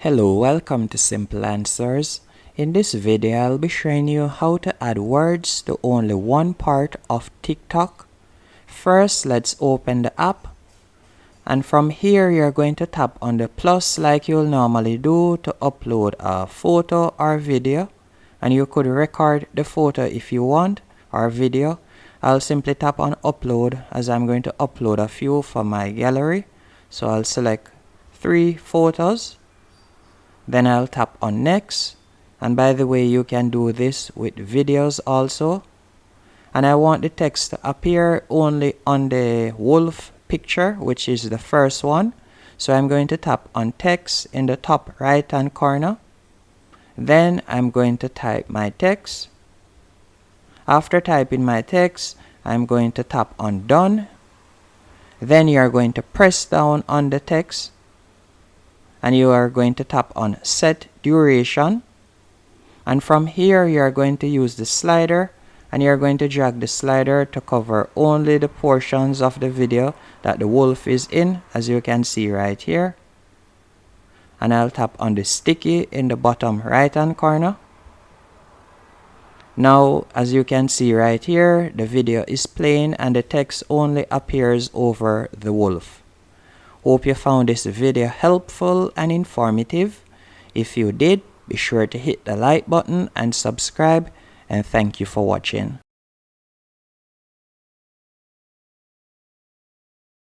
Hello, welcome to Simple Answers. In this video, I'll be showing you how to add words to only one part of TikTok. First, let's open the app. And from here, you're going to tap on the plus like you'll normally do to upload a photo or video. And you could record the photo if you want or video. I'll simply tap on upload as I'm going to upload a few for my gallery. So I'll select 3 photos. Then I'll tap on next, and by the way, you can do this with videos also. And I want the text to appear only on the wolf picture, which is the first one. So I'm going to tap on text in the top right hand corner. Then I'm going to type my text. After typing my text, I'm going to tap on done. Then you are going to press down on the text, and you are going to tap on set duration. And from here, you are going to use the slider, and you are going to drag the slider to cover only the portions of the video that the wolf is in, as you can see right here. And I'll tap on the sticky in the bottom right hand corner. Now, as you can see right here, the video is playing and the text only appears over the wolf. Hope you found this video helpful and informative. If you did, be sure to hit the like button and subscribe, and thank you for watching.